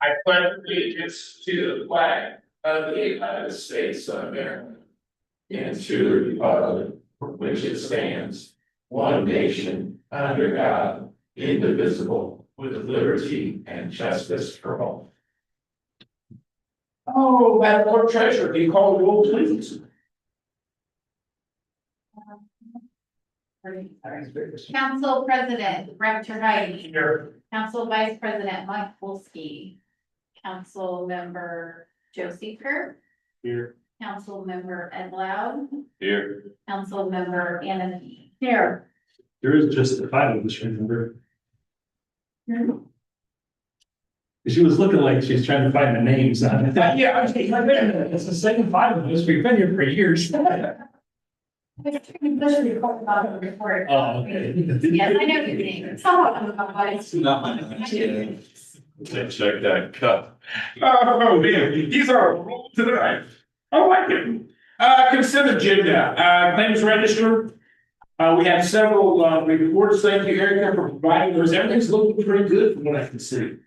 I pledge allegiance to the flag of the United States of America and to the republic for which it stands, one nation, under God, indivisible, with liberty and justice for all. Oh, Madam Clerk Treasurer, can you call the roll, please? Council President Rector Heidi. Here. Council Vice President Mike Wolski. Council Member Josie Kerr. Here. Council Member Ed Loud. Here. Council Member Anna Key. Here. There is just the five of us, remember? She was looking like she's trying to find the names on it. Yeah, I was thinking, wait a minute, It's the same five of us, we've been here for years. Oh, okay. Yes, I know your name. Some of them are like- Check that cup. Oh, man, these are rolled tonight. I like it. Consent agenda, claims register. We have several, reports. Thank you, Erica, for providing those. Everything's looking pretty good from what I can see.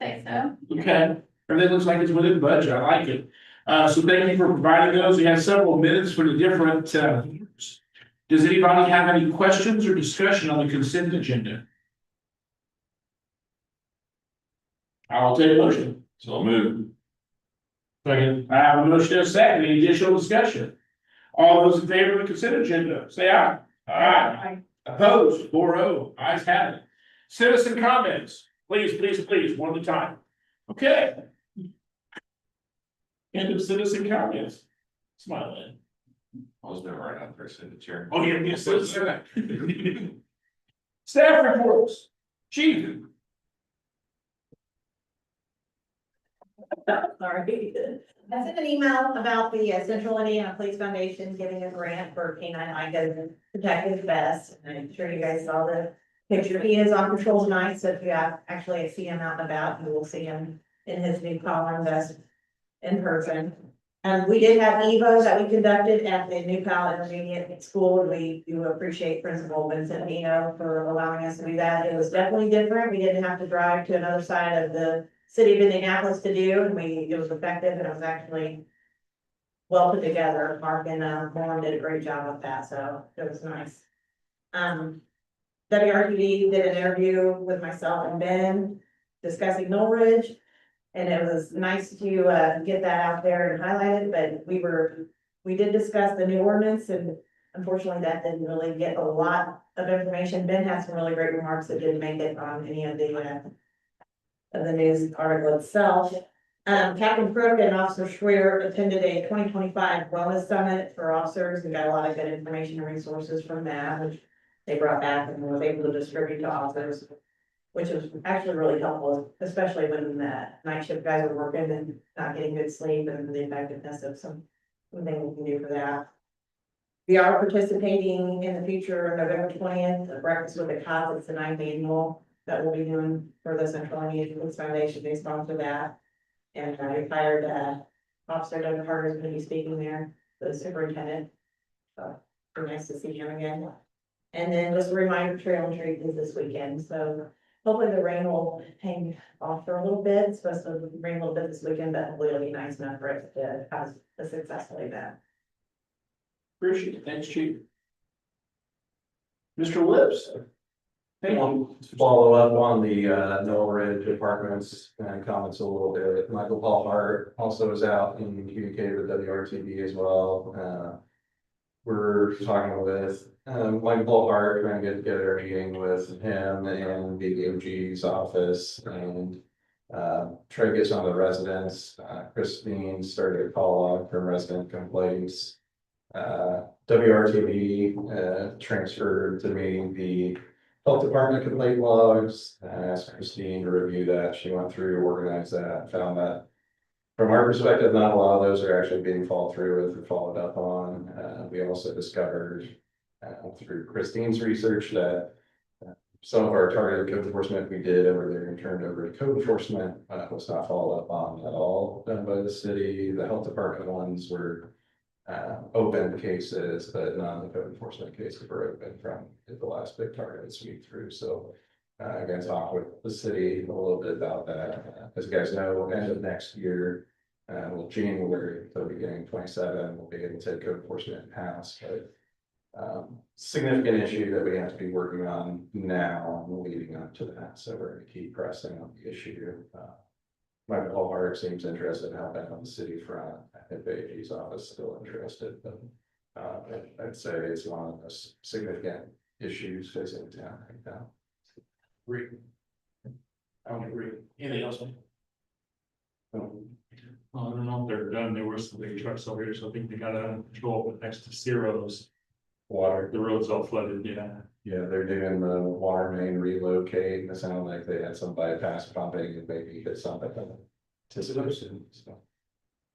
Say so. Okay, everything looks like it's within budget. I like it. So thank you for providing those. We have several minutes for the different, does anybody have any questions or discussion on the consent agenda? I'll take a motion. So move. Second. I have a motion and a second. Any additional discussion? All those in favor of the consent agenda, say aye. Aye. Opposed, 4-0, ayes have it. Citizen comments, please, one at a time. Okay. End of citizen comments. Smiling. I was gonna write out for signature. Oh, yeah, yes, Staff reports, chief. Sorry. I sent an email about the Central Indiana Police Foundation giving a grant for canine eye to protect his best. And I'm sure you guys saw the picture. He is on patrol tonight, so if you actually see him out and about, you will see him in his new collar and vest in person. We did have Evo that we conducted at the New Pal Intermediate School. And we do appreciate Principal Vincent Nino for allowing us to do that. It was definitely different. We didn't have to drive to another side of the city of Indianapolis to do, and it was effective, and it was actually well put together. Mark and Lauren did a great job with that, so it was nice. WRTV did an interview with myself and Ben discussing Knoll Ridge, and it was nice to get that out there and highlight it, but we did discuss the new ordinance, and unfortunately that didn't really get a lot of information. Ben had some really great remarks that didn't make it on any of the news article itself. Captain Crook and Officer Schwer attended a 2025 wellness summit for officers and got a lot of good information and resources from that, which they brought back and was able to distribute to officers, which was actually really helpful, especially when the night shift guys are working and not getting good sleep, and the effectiveness of something we can do for that. We are participating in the future, November 20th, a breakfast with the cops. It's the 9th annual that we'll be doing for the Central Indiana Police Foundation. They sponsor that. And retired Officer Doug Carter is going to be speaking there, the superintendent. So very nice to see him again. And then just a reminder, Trail and Treat is this weekend. So hopefully the rain will hang off for a little bit. It's supposed to rain a little bit this weekend, but hopefully it'll be nice enough for it to have a successful event. Appreciate it, thanks, chief. Mr. Lips. Thank you. Follow up on the Knoll Ridge Apartments and comments a little bit. Michael Paul Hart also is out and communicated with WRTV as well. We're talking with Michael Paul Hart, trying to get together a meeting with him and BBMG's office and try to get some of the residents. Christine started a call log from resident complaints. WRTV transferred to me the health department complaint logs. I asked Christine to review that. She went through, organized that, found that from our perspective, not a lot of those are actually being followed through with or followed up on. We also discovered through Christine's research that some of our targeted code enforcement we did over there and turned over to code enforcement was not followed up on at all done by the city. The health department ones were open cases, but none of the code enforcement cases were open from the last big target sweep through. So Gonna talk with the city a little bit about that. As you guys know, end of next year, well, January, the beginning 27, we'll be able to take code enforcement in-house, but significant issue that we have to be working on now and leading up to that, so we're gonna keep pressing on the issue. Michael Hallmark seems interested in helping on the city front. I think the AG's office is still interested, but I'd say it's one of the most significant issues facing the town right now. Agree. I would agree. Anything else? Well, I don't know if they're done. There were some big trucks over here, so I think they got it under control, but next to Ciro's, Water, the road's all flooded, yeah. yeah, they're doing the water main relocate, and it sounded like they had some bypass pumping and maybe hit something. Anticipation, so.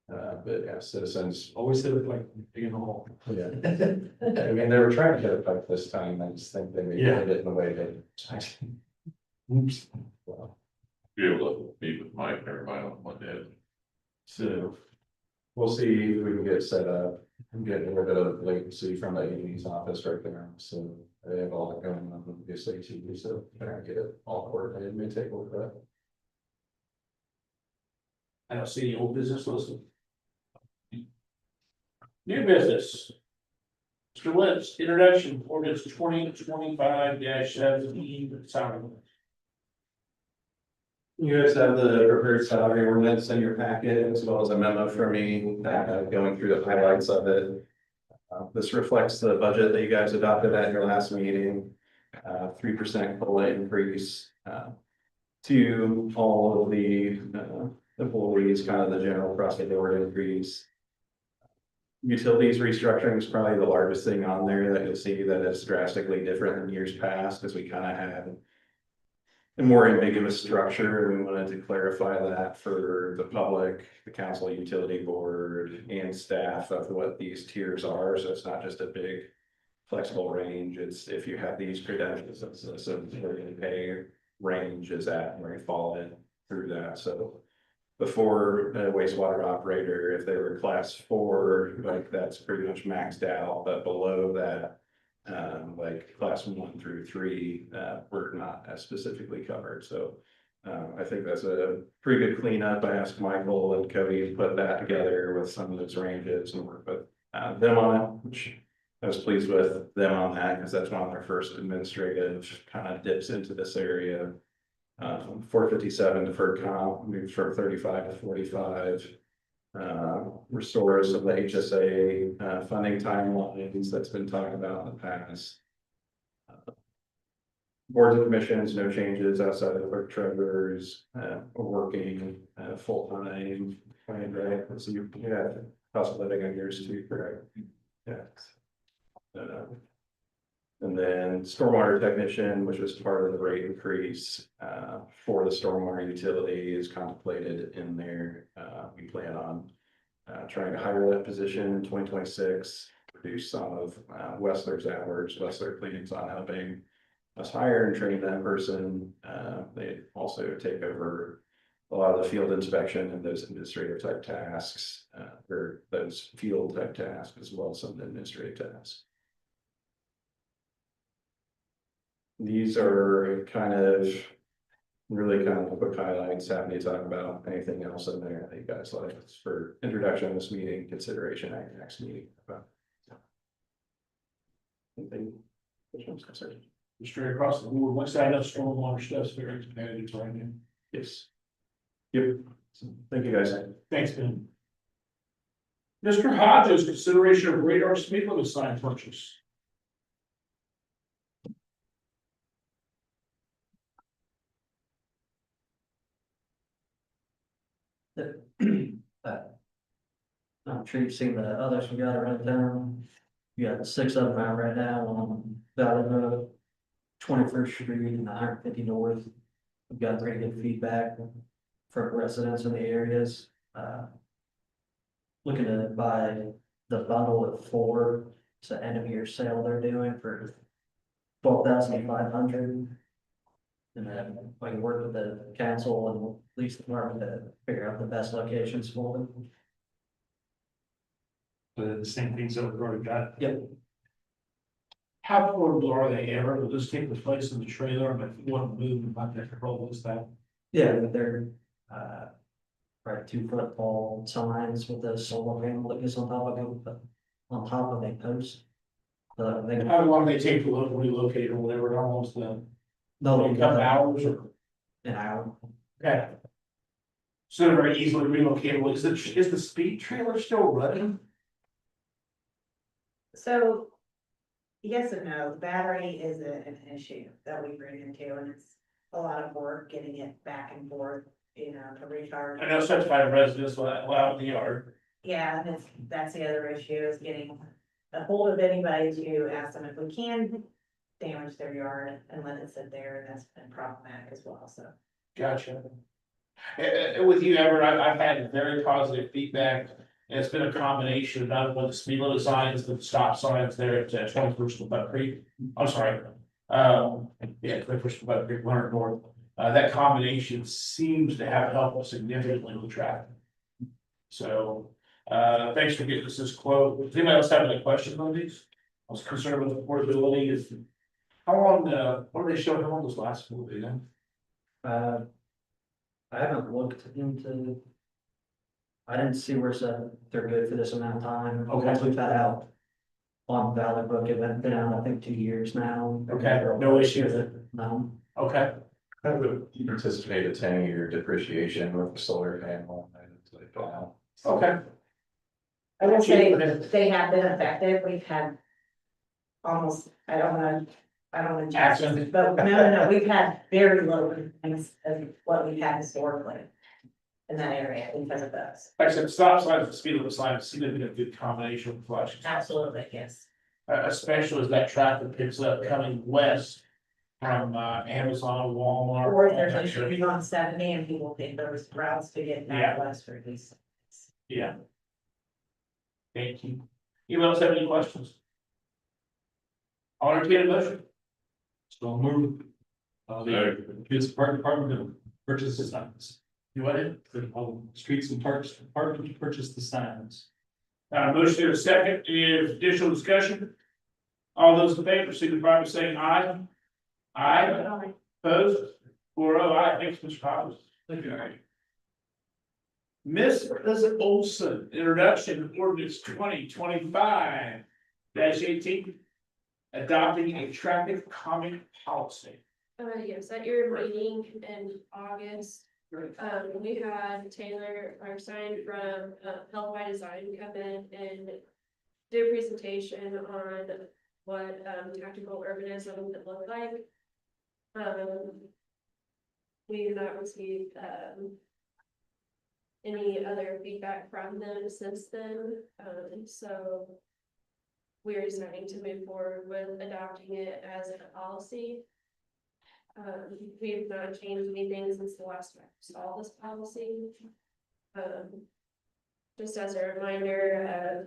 But yeah, citizens, Always hit it like digging a hole. yeah. I mean, they were trying to hit it like this time, I just think they maybe Yeah. hit it in a way that. Oops. Well, Be able to meet with Mike, everybody on Monday. so we'll see if we can get set up. I'm getting a little bit of latency from the AD's office right there, so they have all that going on with the SAT, so trying to get it all coordinated, may take a little bit. I don't see any old business listed. New business. Mr. Lentz, introduction, ordinance 2025-17, salary. You guys have the prepared salary ordinance in your packet, as well as a memo from me, going through the highlights of it. This reflects the budget that you guys adopted at your last meeting, 3% COLA increase, to all of the, employees, kind of the general across the board increase. Utilities restructuring is probably the largest thing on there that you'll see that is drastically different than years past, as we kind of had a more ambiguous structure, and we wanted to clarify that for the public, the council, utility board, and staff of what these tiers are, so it's not just a big flexible range, it's if you have these credentials, it's so where your pay range is at, where you fall in through that, so. Before a wastewater operator, if they were class 4, like that's pretty much maxed out, but below that, like class 1 through 3, we're not as specifically covered, so. I think that's a pretty good cleanup. I asked Michael and Cody to put that together with some of those ranges and work with them on it, which I was pleased with them on that, because that's one of their first administrative kind of dips into this area. 457 deferred comp moved from 35 to 45. Restores of the HSA funding timelines that's been talked about in the past. Boards and commissions, no changes outside of the clerk treasurers, working full time. Right, so you had cost of living on yours too, correct? Yeah. And then stormwater technician, which was part of the rate increase for the stormwater utility, is contemplated in there. We plan on trying to hire that position in 2026, reduce some of Wessler's hours. Wessler plans on helping us hire and train that person. They also take over a lot of the field inspection and those administrative type tasks, or those field type tasks, as well as some administrative tasks. These are kind of really kind of quick highlights. Happy to talk about anything else in there that you guys like for introduction of this meeting, consideration at your next meeting. Anything? Straight across the board, once I know stormwater stuff's very competitive right now. Yes. Yep. So, thank you guys. Thanks, Ben. Mr. Hodges, consideration of radar speed limit sign purchase. I'm sure you've seen the others we got around town. You got 6 of them out right now on Valley Road, 21st Street and 150 North. We've got pretty good feedback from residents in the areas. Looking to buy the bundle of 4. It's an end of year sale they're doing for $12,500. And then I can work with the council and police department to figure out the best locations for them. But the same things that we've already got. Yep. How portable are they ever? Will this take the place of the trailer, but if you want to move them, like that control this that? Yeah, they're, right, 2 foot tall signs with a solar panel that goes on top of them, but on top of a post. They, How long they take to relocate or whatever, almost they'll a couple hours or? an hour. Okay. So they're very easily relocatable. Is the speed trailer still running? So. Yes and no, the battery is an issue that we bring into, and it's a lot of work getting it back and forth, you know, to recharge. I know certified residents will out in the yard. Yeah, and that's the other issue, is getting a hold of anybody to ask them if we can damage their yard and let it sit there, and that's been problematic as well, so. Gotcha. With you, Everett, I've had very positive feedback. And it's been a combination of not only the speed limit signs, but the stop signs there at 21st and Buck Creek. I'm sorry. Yeah, 21st and Buck Creek, Leonard North. That combination seems to have helped us significantly with traffic. So, thanks for getting us this quote. Does anybody else have any questions on these? I was concerned with affordability. Is how long, what are they showing? How long those last for? You know? I haven't looked into. I didn't see where it said they're good for this amount of time. Okay. We've had out on Valley Book, it been out, I think, 2 years now. Okay, no issue with it. No. Okay. I would anticipate a 10-year depreciation with the solar panel. Okay. I will say they have been effective, we've had almost, I don't wanna. Accidents. But no, we've had very low things of what we've had historically in that area because of those. Like I said, stop signs and speed limit signs seem to be a good combination of flashes. Absolutely, yes. Especially as that traffic picks up coming west from Amazon, Walmart. Or if all that there's sort of- issues on 70 and people think those routes to get back west for these. Yeah. Thank you. Anyone else have any questions? I'll entertain a motion. So move. The police department to purchase the signs. You want it? The streets and parks department to purchase the signs. Motion to a second, any additional discussion? All those in favor, signify by saying aye. Aye. Opposed? 4-0, aye, thanks, Mr. Cobbs. Thank you. Miss Elizabeth Olson, introduction of ordinance 2025-18. Adopting a traffic calming policy. Yes, at your meeting in August, we had Taylor, our sign from Health by Design, come in and do a presentation on what tactical urbanism could look like. We have not received any other feedback from them since then, so we're deciding to move forward with adopting it as a policy. We've not changed anything since the last time we saw this policy. Just as a reminder, I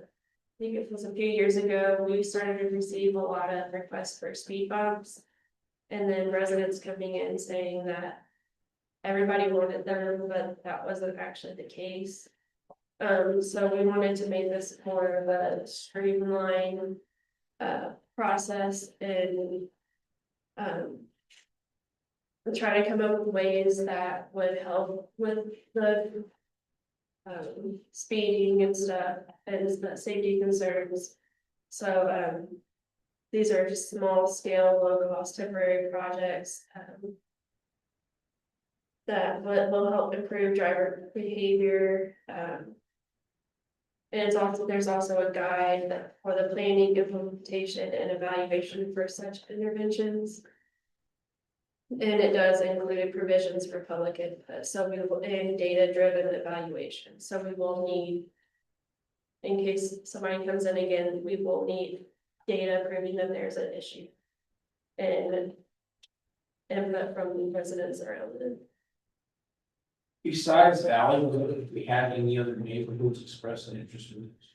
think it was a few years ago, we started to receive a lot of requests for speed bumps. And then residents coming in saying that everybody wanted them, but that wasn't actually the case. So we wanted to make this more of a streamlined process and try to come up with ways that would help with the speeding and stuff and the safety concerns. So these are just small scale, low cost temporary projects that will help improve driver behavior. And it's also, there's also a guide for the planning, implementation, and evaluation for such interventions. And it does include provisions for public input, so we will, and data-driven evaluation, so we will need. In case somebody comes in again, we will need data proving that there's an issue. And input from the residents around it. Besides Valley, do we have any other neighborhoods express an interest in this?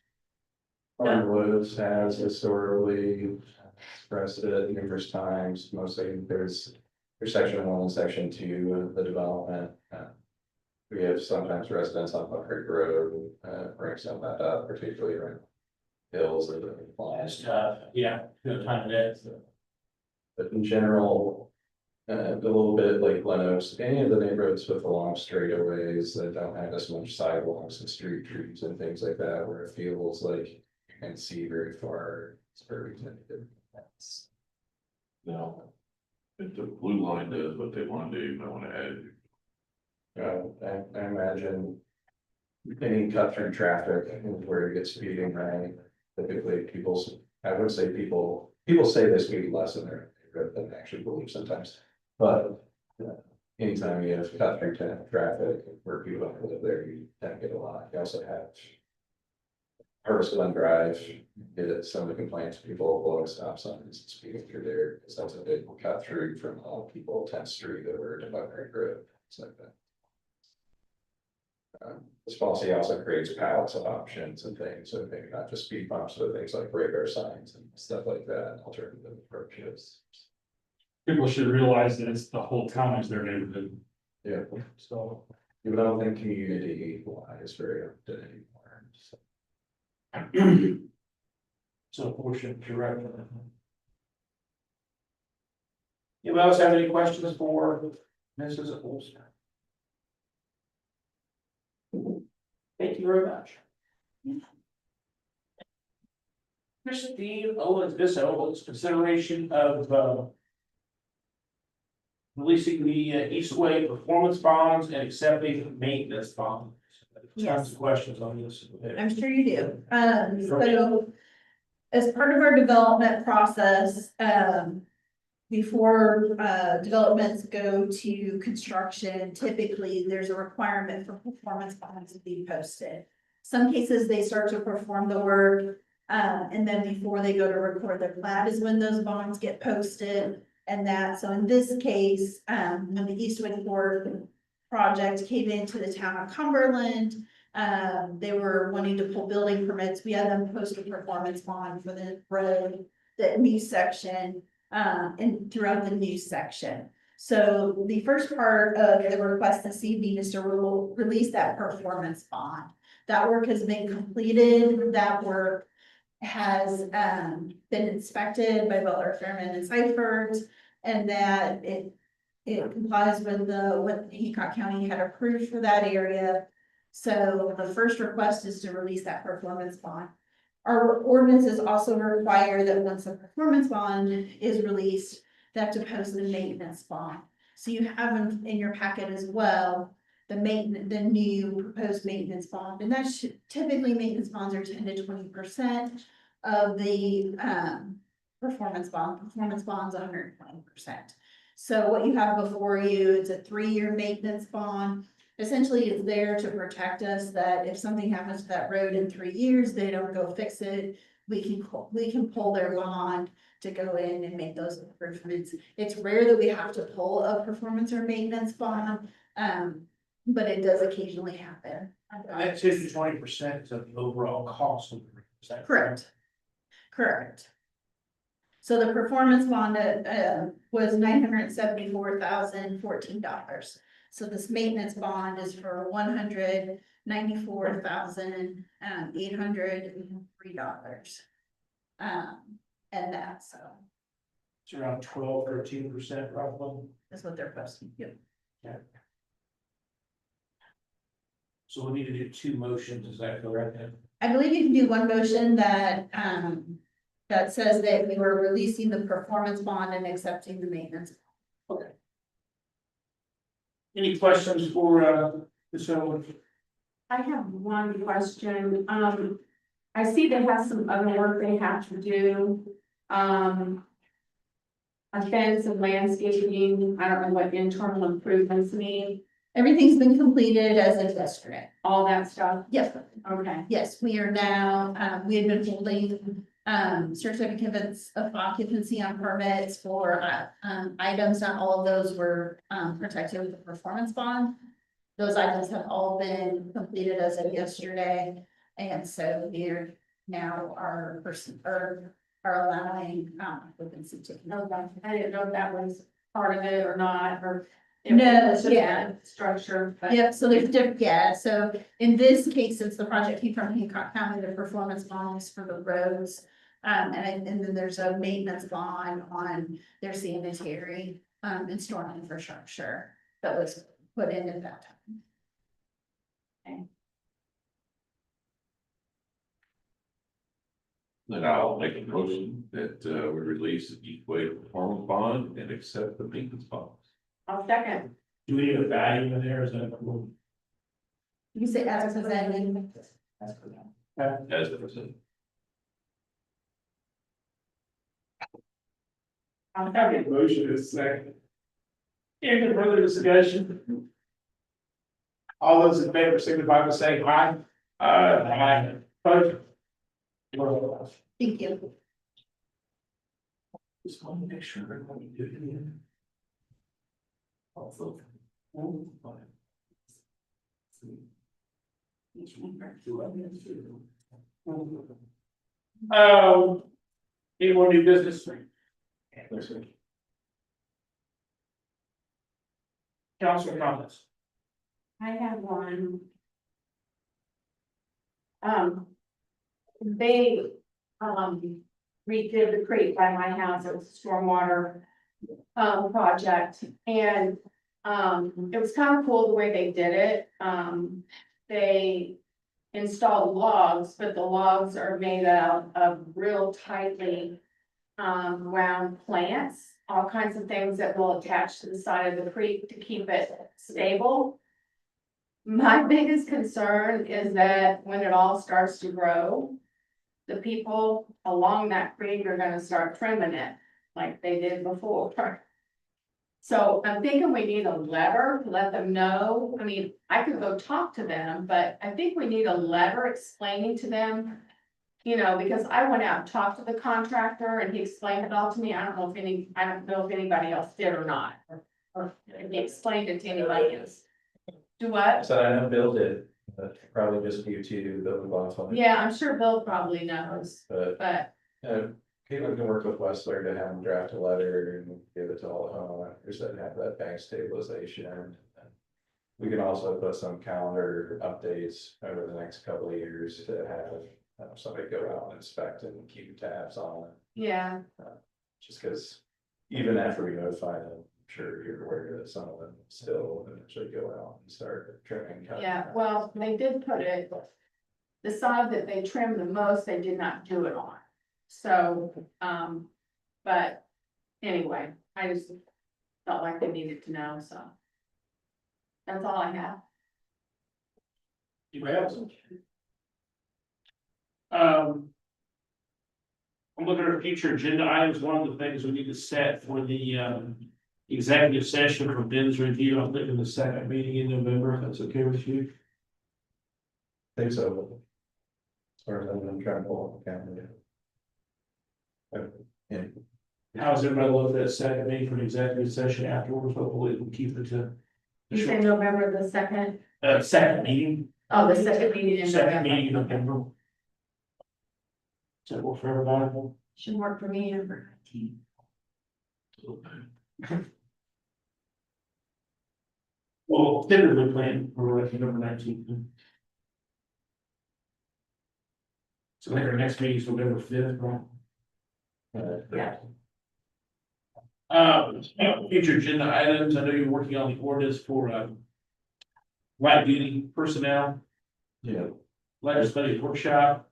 Woods has historically expressed it numerous times, mostly there's section 1 and section 2 of the development. We have sometimes residents on Buck Creek Road, bring some of that up, particularly around hills and That's flies. tough, yeah, good time of day, so. But in general, a little bit like Glen Oaks, any of the neighborhoods with the long straightaways that don't have as much sidewalks and street trees and things like that, where it feels like you can see very far, it's very tentative. No. If the blue line does what they wanna do, you might wanna add. I imagine any cut through traffic and where it gets speeding, right? Typically, I would say people say they speed less in their neighborhood than they actually believe sometimes. But anytime you have cut through traffic where people don't live there, you tend to get a lot. You also have Harvest Glen Drive, did it, some of the complaints, people blowing stop signs and speeding through there, because that's a big cut through from all people, 10th Street over to Buckner Grove, it's like that. This policy also creates pallets of options and things, so maybe not just speed bumps, but things like radar signs and stuff like that, alternative approaches. People should realize that it's the whole town is their neighborhood, Yeah, so. even though I don't think community is very often anymore. So portion direct. Anybody else have any questions for Mrs. Olson? Thank you very much. Christine Owens, this Owens, consideration of releasing the Eastway performance bonds and accepting maintenance bonds. Tons of questions on this. I'm sure you do. So as part of our development process, before developments go to construction, typically there's a requirement for performance bonds to be posted. Some cases, they start to perform the work, and then before they go to record their plat is when those bonds get posted. And so in this case, when the Eastwood Court project came into the town of Cumberland, they were wanting to pull building permits. We had them post a performance bond for the road, that new section, and throughout the new section. So the first part of the request this evening is to release that performance bond. That work has been completed. That work has been inspected by Butler, Fairman, and Seifert, and that it complies with what Hancock County had approved for that area. So the first request is to release that performance bond. Our ordinances also require that once a performance bond is released, they have to post the maintenance bond. So you have in your packet as well, the new proposed maintenance bond, and that's typically maintenance bonds are 10 to 20% of the performance bond. Performance bonds 120%. So what you have before you, it's a 3-year maintenance bond. Essentially, it's there to protect us that if something happens to that road in 3 years, they don't go fix it. We can pull their bond to go in and make those improvements. It's rare that we have to pull a performance or maintenance bond, but it does occasionally happen. That 10 to 20% of the overall cost of the road. Is that Correct. Correct. So the performance bond was $974,014. So this maintenance bond is for $194,803. And that's It's around 12-13% roughly. that's what they're posting. Yep. So we need to do 2 motions, is that correct? I believe you can do one motion that that says that we were releasing the performance bond and accepting the maintenance. Okay. Any questions for Ms. Owens? I have one question. I see they have some other work they have to do. A fence and landscaping, I don't know what internal improvements mean, Everything's been completed as of yesterday. all that stuff. Yes, Okay, yes, we are now, we had been holding certificates of occupancy on permits for items. Not all of those were protected with the performance bond. Those items have all been completed as of yesterday, and so we're now are allowing occupancy to. okay. I didn't know if that was part of it or not, or No, It's just yeah. Structure, but. Yep, so there's different, yeah, so in this case, it's the project came from Hancock County, the performance bonds for the roads. And then there's a maintenance bond on their sanitary, and storm infrastructure that was put in at that time. Then I'll make a motion that we release the Equate performance bond and accept the maintenance bonds. I'll second. Do we need a value in there, is that cool? You say as presented. As presented. I'll have a motion in a second. Any further discussion? All those in favor signify by saying aye. Aye. Opposed? Thank you. Just want to make sure everybody do it in. Also. Any more new business? Council comments. I have one. They, redid the creek by my house, it was a stormwater, project, and, it was kind of cool the way they did it, they installed logs, but the logs are made out of real tightly, round plants, all kinds of things that will attach to the side of the creek to keep it stable. My biggest concern is that when it all starts to grow, the people along that creek are gonna start trimming it like they did before. So I'm thinking we need a letter to let them know. I mean, I could go talk to them, but I think we need a letter explaining to them. You know, because I went out and talked to the contractor and he explained it all to me. I don't know if anybody else did or not. Or if he explained it to anybody else. Do what? So I know Bill did, but probably just you two, Bill and Bob. Yeah, I'm sure Bill probably knows, But, but Caitlin can work with Westler to have him draft a letter and give it to all the homeowners that have that bank stabilization. And we can also put some calendar updates over the next couple of years to have somebody go out and inspect and keep tabs on it. yeah, Just because even after we notify them, I'm sure you're aware that some of them still eventually go out and start trimming. cutting. yeah, well, they did put it. The side that they trimmed the most, they did not do it on. So, but anyway, I just felt like they needed to know, so. That's all I have. Anybody else? I'm looking at our future agenda items. One of the things we need to set for the executive session for Ben's review, I'm thinking the second meeting in November, if that's okay with you. I think so. As far as I'm trying to pull up the calendar. Yeah. How's everybody look at that second meeting for an executive session afterwards? Hopefully we'll keep it to. You say November the second? Second meeting, Oh, the second meeting in second meeting in November. November. Does that work for everybody? Should work for me, November 19th. Well, tentatively planned for November 19th. So I think our next meeting is November 5th, right? Yeah. Future agenda items, I know you're working on the ordinance for light duty personnel, Yeah. legislative workshop.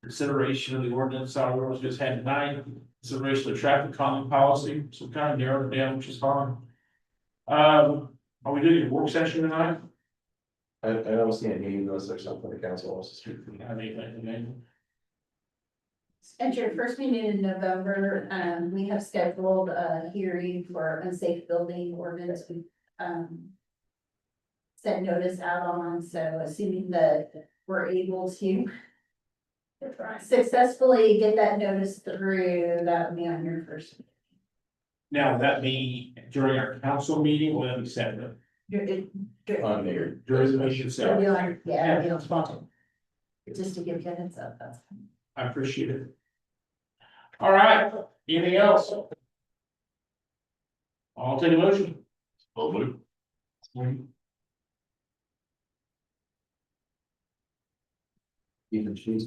Consideration of the ordinance, our ordinance just had tonight, consideration of traffic calming policy, so kind of narrowed it down, which is fine. Are we doing a work session tonight? I don't see any need unless there's something the council wants to speak. I mean, At your first meeting in November, we have scheduled a hearing for unsafe building ordinance. We, sent notice out on, so assuming that we're able to successfully get that notice through, that would be on your first. now would that be during our council meeting, or will that be separate? On there. During the meeting itself, Yeah, you know, sponsored. Just to give you a heads up, that's. I appreciate it. All right, anything else? I'll take a motion. Well, move. Even she's.